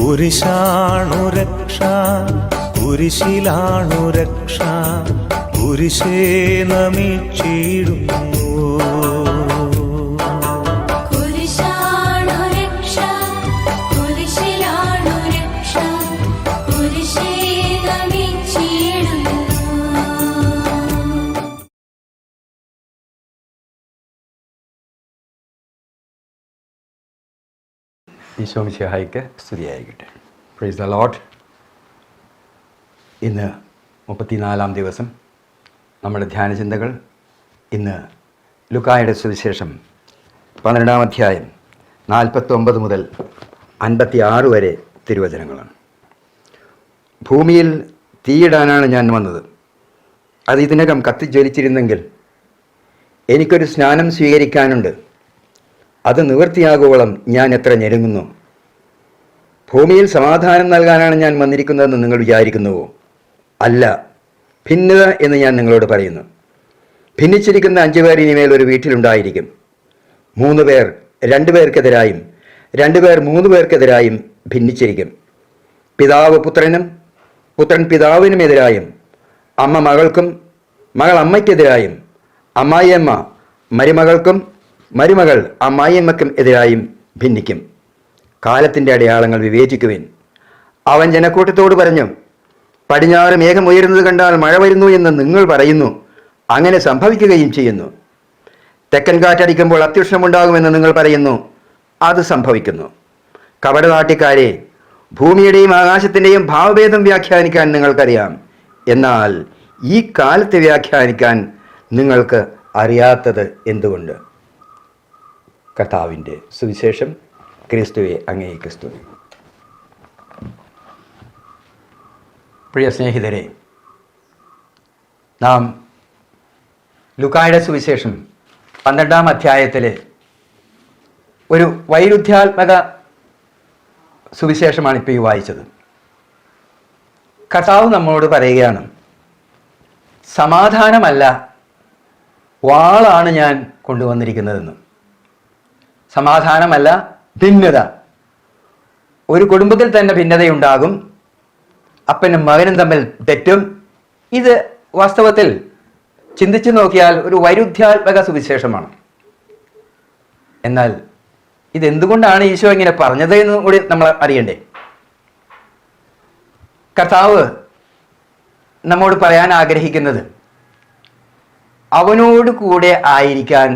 കുരിശാണു രക്ഷ, കുരിശിലാണു രക്ഷ, കുരിശേ നമിച്ചിടുന്നു. കുരിശാണു രക്ഷ, കുരിശിലാണു രക്ഷ, കുരിശേ നമിച്ചിടുന്നു. ഈശോ മിശിഹായ്ക്ക് സ്തുതിയായിരിക്കട്ടെ. Price the Lord. ഇന്ന് 34-ാം ദിവസം. നമ്മുടെ ധ്യാനചിന്തകൾ ഇന്ന് ലൂക്കായുടെ സുവിശേഷം 12-ാം അധ്യായം 49 മുതൽ 56 വരെ തിരുവചനങ്ങളാണ്. ഭൂമിയിൽ തീയിടാനാണ് ഞാൻ വന്നത്. അത് ഇതിനകം കത്തിജ്വലിച്ചിരുന്നെങ്കിൽ എനിക്കൊരു സ്നാനം സ്വീകരിക്കാനുണ്ട്. അത് നിവൃത്തിയാകുവോളം ഞാൻ എത്ര ഞെരുങ്ങുന്നു. ഭൂമിയിൽ സമാധാനം നൽകാനാണ് ഞാൻ വന്നിരിക്കുന്നതെന്ന് നിങ്ങൾ വിചാരിക്കുന്നുവോ? അല്ല, ഭിന്നത എന്ന് ഞാൻ നിങ്ങളോട് പറയുന്നു. ഭിന്നിച്ചിരിക്കുന്ന 5 പേർ ഇനിമേൽ ഒരു വീട്ടിലുണ്ടായിരിക്കും. 3 പേർ 2 പേർക്കെതിരായും 2 പേർ 3 പേർക്കെതിരായും ഭിന്നിച്ചിരിക്കും. പിതാവ് പുത്രനും പുത്രൻ പിതാവിനുമെതിരായും, അമ്മ മകൾക്കും മകൾ അമ്മയ്ക്കെതിരായും, അമ്മായിയമ്മ മരുമകൾക്കും മരുമകൾ അമ്മായിയമ്മയ്ക്കും എതിരായും ഭിന്നിക്കും. കാലത്തിൻ്റെ അടയാളങ്ങൾ വിവേചിക്കുവിൻ. അവൻ ജനക്കൂട്ടത്തോട് പറഞ്ഞു, പടിഞ്ഞാറ് മേഘം ഉയരുന്നത് കണ്ടാൽ മഴ വരുന്നു എന്ന് നിങ്ങൾ പറയുന്നു. അങ്ങനെ സംഭവിക്കുകയും ചെയ്യുന്നു. തെക്കൻ കാറ്റടിക്കുമ്പോൾ അത്യുഷ്ണമുണ്ടാകുമെന്ന് നിങ്ങൾ പറയുന്നു. അത് സംഭവിക്കുന്നു. കപടനാട്ടിക്കാരെ, ഭൂമിയുടെയും ആകാശത്തിൻ്റെയും ഭാവഭേദം വ്യാഖ്യാനിക്കാൻ നിങ്ങൾക്കറിയാം. എന്നാൽ ഈ കാലത്തെ വ്യാഖ്യാനിക്കാൻ നിങ്ങൾക്ക് അറിയാത്തത് എന്തുകൊണ്ട്? കർത്താവിൻ്റെ സുവിശേഷം. ക്രിസ്തുവെ അങ്ങേക്ക് സ്തുതി. പ്രിയ സ്നേഹിതരെ, നാം ലൂക്കായുടെ സുവിശേഷം 12-ാം അധ്യായത്തിൽ ഒരു വൈരുദ്ധ്യാത്മക സുവിശേഷമാണ് ഇപ്പോൾ ഈ വായിച്ചത്. കർത്താവ് നമ്മളോട് പറയുകയാണ്, സമാധാനമല്ല, വാളാണ് ഞാൻ കൊണ്ടുവന്നിരിക്കുന്നതെന്ന്. സമാധാനമല്ല, ഭിന്നത. ഒരു കുടുംബത്തിൽ തന്നെ ഭിന്നതയുണ്ടാകും. അപ്പനും മകനും തമ്മിൽ തെറ്റും. ഇത് വാസ്തവത്തിൽ ചിന്തിച്ചു നോക്കിയാൽ ഒരു വൈരുദ്ധ്യാത്മക സുവിശേഷമാണ്. എന്നാൽ ഇതെന്തുകൊണ്ടാണ് ഈശോ ഇങ്ങനെ പറഞ്ഞത് എന്ന് കൂടി നമ്മൾ അറിയണ്ടേ? കർത്താവ് നമ്മോട് പറയാൻ ആഗ്രഹിക്കുന്നത്, അവനോട് കൂടെ ആയിരിക്കാൻ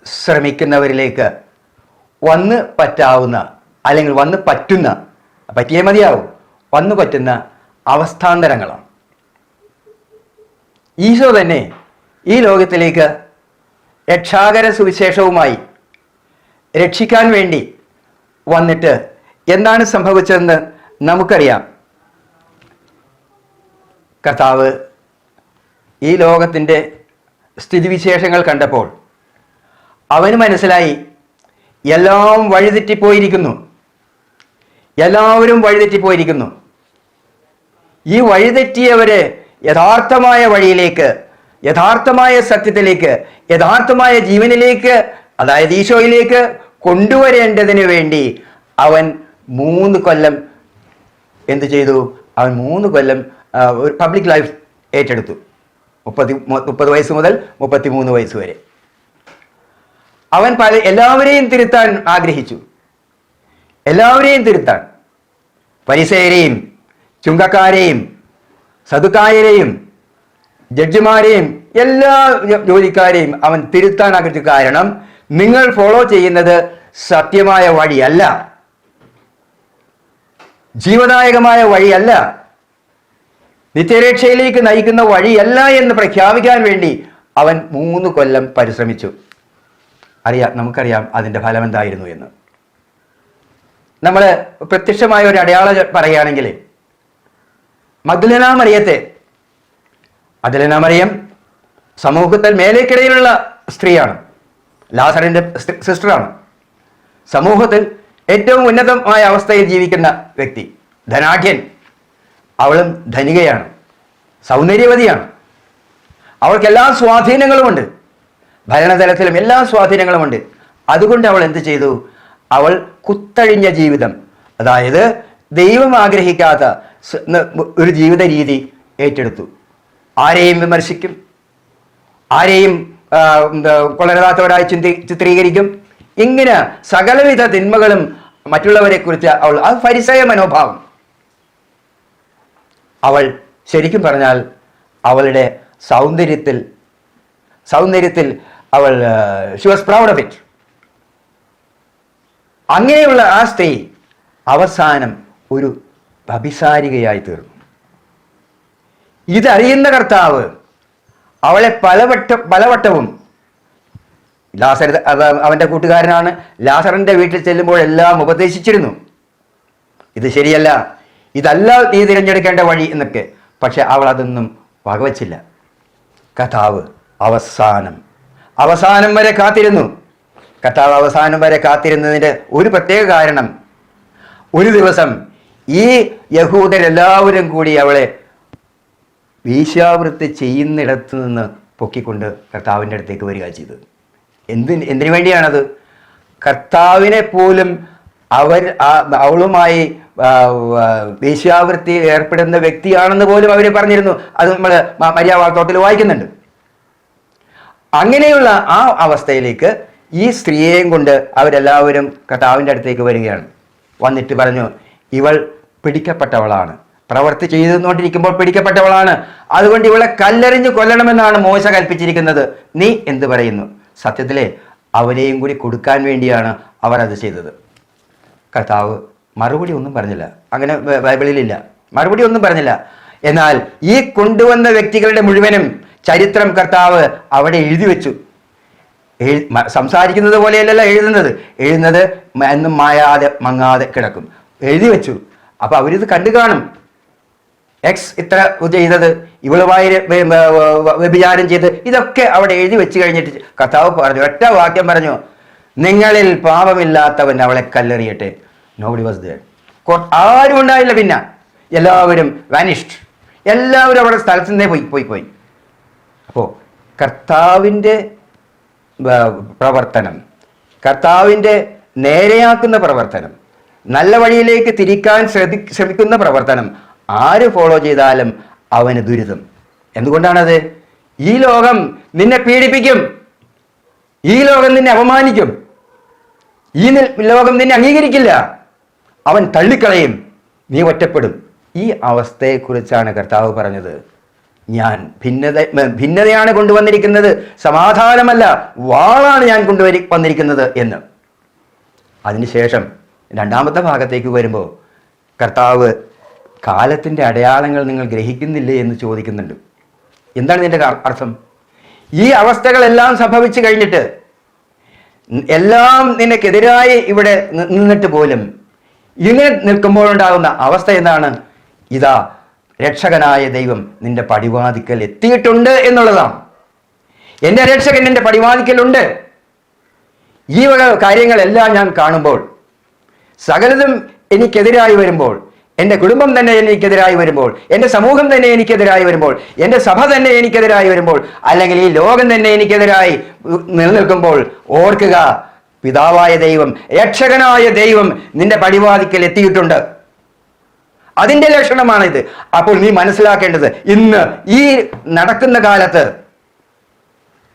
ശ്രമിക്കുന്നവരിലേക്ക് വന്ന് പറ്റാവുന്ന, അല്ലെങ്കിൽ വന്ന് പറ്റുന്ന, പറ്റിയേ മതിയാവും, വന്നു പറ്റുന്ന അവസ്ഥാന്തരങ്ങളാണ്. ഈശോ തന്നെ ഈ ലോകത്തിലേക്ക് രക്ഷാകര സുവിശേഷവുമായി രക്ഷിക്കാൻ വേണ്ടി വന്നിട്ട് എന്താണ് സംഭവിച്ചതെന്ന് നമുക്കറിയാം. കർത്താവ് ഈ ലോകത്തിൻ്റെ സ്ഥിതിവിശേഷങ്ങൾ കണ്ടപ്പോൾ അവന് മനസ്സിലായി, എല്ലാം വഴിതെറ്റിപ്പോയിരിക്കുന്നു. എല്ലാവരും വഴിതെറ്റിപ്പോയിരിക്കുന്നു. ഈ വഴിതെറ്റിയവരെ യഥാർത്ഥമായ വഴിയിലേക്ക്, യഥാർത്ഥമായ സത്യത്തിലേക്ക്, യഥാർത്ഥമായ ജീവനിലേക്ക്, അതായത് ഈശോയിലേക്ക് കൊണ്ടുവരേണ്ടതിന് വേണ്ടി അവൻ 3 കൊല്ലം എന്ത് ചെയ്തു? അവൻ 3 കൊല്ലം ഒരു പബ്ലിക് ലൈഫ് ഏറ്റെടുത്തു. 30 വയസ്സ് മുതൽ 33 വയസ്സ് വരെ അവൻ എല്ലാവരെയും തിരുത്താൻ ആഗ്രഹിച്ചു. എല്ലാവരെയും തിരുത്താൻ, ഫരിസേയരെയും ചുങ്കക്കാരെയും സദുക്കായരെയും ജഡ്ജിമാരെയും എല്ലാ ജോലിക്കാരെയും അവൻ തിരുത്താൻ ആഗ്രഹിച്ചു. കാരണം നിങ്ങൾ ഫോളോ ചെയ്യുന്നത് സത്യമായ വഴിയല്ല, ജീവദായകമായ വഴിയല്ല, നിത്യരക്ഷയിലേക്ക് നയിക്കുന്ന വഴിയല്ല എന്ന് പ്രഖ്യാപിക്കാൻ വേണ്ടി അവൻ 3 കൊല്ലം പരിശ്രമിച്ചു. നമുക്കറിയാം അതിൻ്റെ ഫലം എന്തായിരുന്നു എന്ന്. നമ്മൾ പ്രത്യക്ഷമായ ഒരു അടയാളം പറയുകയാണെങ്കിൽ, മഗ്ദലേന മറിയം സമൂഹത്തിൽ മേലേക്കിടയിലുള്ള സ്ത്രീയാണ്. ലാസറിൻ്റെ സിസ്റ്ററാണ്. സമൂഹത്തിൽ ഏറ്റവും ഉന്നതമായ അവസ്ഥയിൽ ജീവിക്കുന്ന വ്യക്തി, ധനാഢ്യൻ. അവളും ധനികയാണ്, സൗന്ദര്യവതിയാണ്. അവൾക്ക് എല്ലാ സ്വാധീനങ്ങളുമുണ്ട്, ഭരണതലത്തിലും എല്ലാ സ്വാധീനങ്ങളുമുണ്ട്. അതുകൊണ്ട് അവൾ എന്ത് ചെയ്തു? അവൾ കുത്തഴിഞ്ഞ ജീവിതം, അതായത് ദൈവം ആഗ്രഹിക്കാത്ത ഒരു ജീവിത രീതി ഏറ്റെടുത്തു. ആരെയും വിമർശിക്കും, ആരെയും കൊള്ളരുതാത്തവരായി ചിത്രീകരിക്കും. ഇങ്ങനെ സകലവിധ തിന്മകളും മറ്റുള്ളവരെ കുറിച്ച് അത് ഫരിസേയ മനോഭാവം. അവൾ ശരിക്കും പറഞ്ഞാൽ അവളുടെ സൗന്ദര്യത്തിൽ അവൾ she was proud of it. അങ്ങനെയുള്ള ആ സ്ത്രീ അവസാനം ഒരു അഭിസാരികയായി തീർന്നു. ഇതറിയുന്ന കർത്താവ് അവളെ പലവട്ടവും ലാസർ അവൻ്റെ കൂട്ടുകാരനാണ്, ലാസറിൻ്റെ വീട്ടിൽ ചെല്ലുമ്പോഴെല്ലാം ഉപദേശിച്ചിരുന്നു, ഇത് ശരിയല്ല, ഇതല്ല നീ തിരഞ്ഞെടുക്കേണ്ട വഴി എന്നൊക്കെ. പക്ഷെ അവൾ അതൊന്നും വകവച്ചില്ല. കർത്താവ് അവസാനം വരെ കാത്തിരുന്നു. കർത്താവ് അവസാനം വരെ കാത്തിരുന്നതിൻ്റെ ഒരു പ്രത്യേക കാരണം, ഒരു ദിവസം ഈ യഹൂദരെല്ലാവരും കൂടി അവളെ വേശ്യാവൃത്തി ചെയ്യുന്നിടത്തു നിന്ന് പൊക്കിക്കൊണ്ട് കർത്താവിൻ്റെ അടുത്തേക്ക് വരിക ചെയ്തത്. എന്തിനു വേണ്ടിയാണത്? കർത്താവിനെ പോലും അവളുമായി വേശ്യാവൃത്തി ഏർപ്പെടുന്ന വ്യക്തിയാണെന്ന് പോലും അവർ പറഞ്ഞിരുന്നു. അത് നമ്മൾ മര്യാദാവാക്തത്തിൽ വായിക്കുന്നുണ്ട്. അങ്ങനെയുള്ള ആ അവസ്ഥയിലേക്ക് ഈ സ്ത്രീയെയും കൊണ്ട് അവരെല്ലാവരും കർത്താവിൻ്റെ അടുത്തേക്ക് വരികയാണ്. വന്നിട്ട് പറഞ്ഞു, ഇവൾ പിടിക്കപ്പെട്ടവളാണ്, പ്രവൃത്തി ചെയ്തുകൊണ്ടിരിക്കുമ്പോൾ പിടിക്കപ്പെട്ടവളാണ്, അതുകൊണ്ട് ഇവളെ കല്ലെറിഞ്ഞ് കൊല്ലണമെന്നാണ് മോശ കൽപ്പിച്ചിരിക്കുന്നത്. നീ എന്ത് പറയുന്നു? സത്യത്തിലെ അവരെയും കൂടി കൊടുക്കാൻ വേണ്ടിയാണ് അവർ അത് ചെയ്തത്. കർത്താവ് മറുപടി ഒന്നും പറഞ്ഞില്ല. അങ്ങനെ ബൈബിളിലില്ല, മറുപടി ഒന്നും പറഞ്ഞില്ല. എന്നാൽ ഈ കൊണ്ടുവന്ന വ്യക്തികളുടെ മുഴുവനും ചരിത്രം കർത്താവ് അവിടെ എഴുതി വെച്ചു. സംസാരിക്കുന്നത് പോലെയല്ല എഴുതുന്നത് എന്നും മായാതെ മങ്ങാതെ കിടക്കും, എഴുതി വെച്ചു. അപ്പൊ അവരിത് കണ്ടു കാണും. എക്സ് ഇത്ര ചെയ്തത്, ഇവളുമായി വ്യഭിചാരം ചെയ്ത്, ഇതൊക്കെ അവിടെ എഴുതി വെച്ച് കഴിഞ്ഞിട്ട് കർത്താവ് പറഞ്ഞു, ഒറ്റ വാക്യം പറഞ്ഞു, നിങ്ങളിൽ പാപമില്ലാത്തവൻ അവളെ കല്ലെറിയട്ടെ. Nobody was there. ആരും ഉണ്ടായില്ല. പിന്നെ എല്ലാവരും വാനിഷ്ഡ്, എല്ലാവരും അവിടെ സ്ഥലത്തു നിന്നേ പോയി. അപ്പോൾ കർത്താവിൻ്റെ പ്രവർത്തനം, കർത്താവിൻ്റെ നേരെയാക്കുന്ന പ്രവർത്തനം, നല്ല വഴിയിലേക്ക് തിരിക്കാൻ ശ്രമിക്കുന്ന പ്രവർത്തനം ആര് ഫോളോ ചെയ്താലും അവന് ദുരിതം. എന്തുകൊണ്ടാണത്? ഈ ലോകം നിന്നെ പീഡിപ്പിക്കും, ഈ ലോകം നിന്നെ അപമാനിക്കും, ഈ ലോകം നിന്നെ അംഗീകരിക്കില്ല, അവൻ തള്ളിക്കളയും, നീ ഒറ്റപ്പെടും. ഈ അവസ്ഥയെക്കുറിച്ചാണ് കർത്താവ് പറഞ്ഞത്, ഞാൻ ഭിന്നതയാണ് കൊണ്ടുവന്നിരിക്കുന്നത്, സമാധാനമല്ല, വാളാണ് ഞാൻ വന്നിരിക്കുന്നത് എന്ന്. അതിനുശേഷം രണ്ടാമത്തെ ഭാഗത്തേക്ക് വരുമ്പോൾ കർത്താവ് കാലത്തിൻ്റെ അടയാളങ്ങൾ നിങ്ങൾ ഗ്രഹിക്കുന്നില്ലേ എന്ന് ചോദിക്കുന്നുണ്ട്. എന്താണ് ഇതിൻ്റെ അർത്ഥം? ഈ അവസ്ഥകളെല്ലാം സംഭവിച്ചു കഴിഞ്ഞിട്ട്, എല്ലാം നിനക്കെതിരായി ഇവിടെ നിന്നിട്ട് പോലും ഇങ്ങനെ നിൽക്കുമ്പോഴുണ്ടാകുന്ന അവസ്ഥ എന്താണ്? ഇതാ രക്ഷകനായ ദൈവം നിന്റെ പടിവാതിക്കൽ എത്തിയിട്ടുണ്ട് എന്നുള്ളതാണ്. എൻ്റെ രക്ഷകൻ എൻ്റെ പടിവാതിക്കലുണ്ട്. ഈ വക കാര്യങ്ങളെല്ലാം ഞാൻ കാണുമ്പോൾ, സകലതും എനിക്കെതിരായി വരുമ്പോൾ, എൻ്റെ കുടുംബം തന്നെ എനിക്കെതിരായി വരുമ്പോൾ, എൻ്റെ സമൂഹം തന്നെ എനിക്കെതിരായി വരുമ്പോൾ, എൻ്റെ സഭ തന്നെ എനിക്കെതിരായി വരുമ്പോൾ, അല്ലെങ്കിൽ ഈ ലോകം തന്നെ എനിക്കെതിരായി നിലനിൽക്കുമ്പോൾ, ഓർക്കുക, പിതാവായ ദൈവം, രക്ഷകനായ ദൈവം നിന്റെ പടിവാതിക്കൽ എത്തിയിട്ടുണ്ട്. അതിൻ്റെ ലക്ഷണമാണിത്. അപ്പോൾ നീ മനസ്സിലാക്കേണ്ടത്, ഇന്ന് ഈ നടക്കുന്ന കാലത്ത്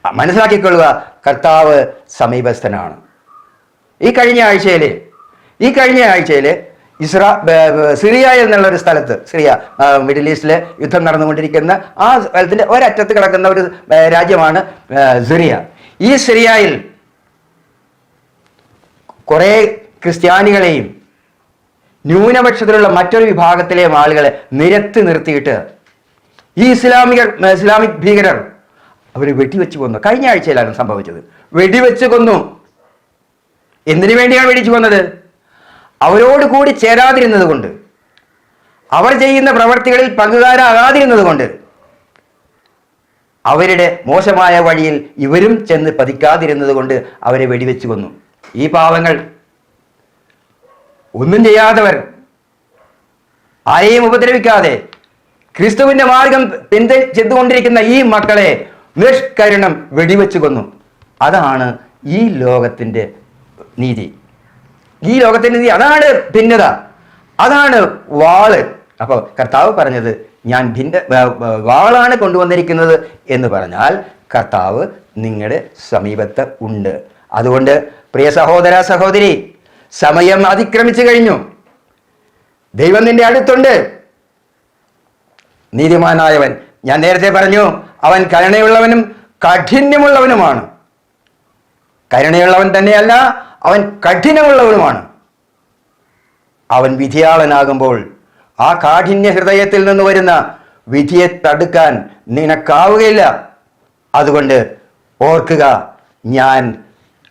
മനസ്സിലാക്കിക്കൊള്ളുക, കർത്താവ് സമീപസ്ഥനാണ്. ഈ കഴിഞ്ഞ ആഴ്ചയിൽ സിറിയ എന്നുള്ളൊരു സ്ഥലത്ത്, സിറിയ മിഡിൽ ഈസ്റ്റിലെ യുദ്ധം നടന്നുകൊണ്ടിരിക്കുന്ന ആ സ്ഥലത്തിൻ്റെ ഒരറ്റത്ത് കിടക്കുന്ന ഒരു രാജ്യമാണ് സിറിയ. ഈ സിറിയയിൽ കുറേ ക്രിസ്ത്യാനികളെയും ന്യൂനപക്ഷത്തിലുള്ള മറ്റൊരു വിഭാഗത്തിലെ ആളുകളെ നിരത്തി നിർത്തിയിട്ട് ഈ ഇസ്ലാമിക് ഭീകരർ അവർ വെടിവെച്ച് കൊന്നു. കഴിഞ്ഞ ആഴ്ചയിലാണ് സംഭവിച്ചത്. വെടിവെച്ച് കൊന്നു. എന്തിനു വേണ്ടിയാണ് വെടിച്ചു കൊന്നത്? അവരോട് കൂടി ചേരാതിരുന്നത് കൊണ്ട്, അവർ ചെയ്യുന്ന പ്രവർത്തികളിൽ പങ്കുകാരാകാതിരുന്നത് കൊണ്ട്, അവരുടെ മോശമായ വഴിയിൽ ഇവരും ചെന്ന് പതിക്കാതിരുന്നത് കൊണ്ട് അവരെ വെടിവെച്ച് കൊന്നു. ഈ പാവങ്ങൾ, ഒന്നും ചെയ്യാത്തവർ, ആരെയും ഉപദ്രവിക്കാതെ ക്രിസ്തുവിന്റെ മാർഗം ചെന്നുകൊണ്ടിരിക്കുന്ന ഈ മക്കളെ നിഷ്കരുണം വെടിവെച്ച് കൊന്നു. അതാണ് ഈ ലോകത്തിൻ്റെ നീതി. ഈ ലോകത്തിൻ്റെ നീതി അതാണ് ഭിന്നത. അതാണ് വാള്. അപ്പോൾ കർത്താവ് പറഞ്ഞത് ഞാൻ വാളാണ് കൊണ്ടുവന്നിരിക്കുന്നത് എന്ന് പറഞ്ഞാൽ കർത്താവ് നിങ്ങളുടെ സമീപത്ത് ഉണ്ട്. അതുകൊണ്ട് പ്രിയ സഹോദര സഹോദരി, സമയം അതിക്രമിച്ചു കഴിഞ്ഞു. ദൈവം നിന്റെ അടുത്തുണ്ട്. നീതിമാനായവൻ, ഞാൻ നേരത്തെ പറഞ്ഞു, അവൻ കരുണയുള്ളവനും കഠിന്യമുള്ളവനുമാണ്. കരുണയുള്ളവൻ തന്നെയല്ല, അവൻ കഠിനമുള്ളവനുമാണ്. അവൻ വിധിയാളനാകുമ്പോൾ ആ കാഠിന്യ ഹൃദയത്തിൽ നിന്ന് വരുന്ന വിധിയെ തടുക്കാൻ നിനക്കാവുകയില്ല. അതുകൊണ്ട് ഓർക്കുക, ഞാൻ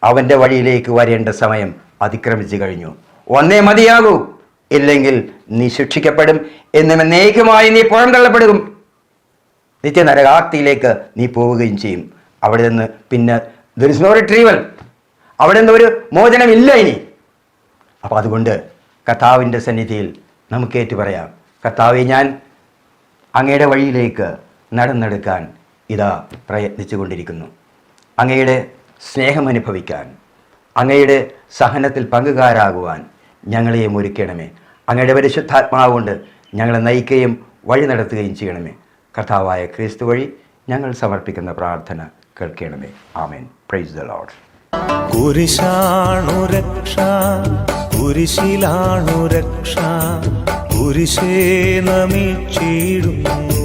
അവൻ്റെ വഴിയിലേക്ക് വരേണ്ട സമയം അതിക്രമിച്ചു കഴിഞ്ഞു. ഒന്നേ മതിയാകൂ, ഇല്ലെങ്കിൽ നീ ശിക്ഷിക്കപ്പെടും, എന്നേക്കുമായി നീ പുറന്തള്ളപ്പെടും. നിത്യനരകാഗ്നിയിലേക്ക് നീ പോവുകയും ചെയ്യും. അവിടെ നിന്ന് പിന്നെ there is no retrieval. അവിടെ നിന്ന് ഒരു മോചനമില്ല ഇനി. അപ്പം അതുകൊണ്ട് കർത്താവിൻ്റെ സന്നിധിയിൽ നമുക്ക് ഏറ്റു പറയാം, കർത്താവെ, ഞാൻ അങ്ങയുടെ വഴിയിലേക്ക് നടന്നെടുക്കാൻ ഇതാ പ്രയത്നിച്ചു കൊണ്ടിരിക്കുന്നു. അങ്ങയുടെ സ്നേഹം അനുഭവിക്കാൻ, അങ്ങയുടെ സഹനത്തിൽ പങ്കുകാരാകുവാൻ ഞങ്ങളെയും ഒരുക്കണമേ. അങ്ങയുടെ പരിശുദ്ധാത്മാവ് കൊണ്ട് ഞങ്ങളെ നയിക്കുകയും വഴി നടത്തുകയും ചെയ്യണമേ. കർത്താവായ ക്രിസ്തു വഴി ഞങ്ങൾ സമർപ്പിക്കുന്ന പ്രാർത്ഥന കേൾക്കണമേ. ആമേൻ. Praise the Lord. കുരിശാണു രക്ഷ, കുരിശിലാണു രക്ഷ, കുരിശേ നമിച്ചിടുന്നു.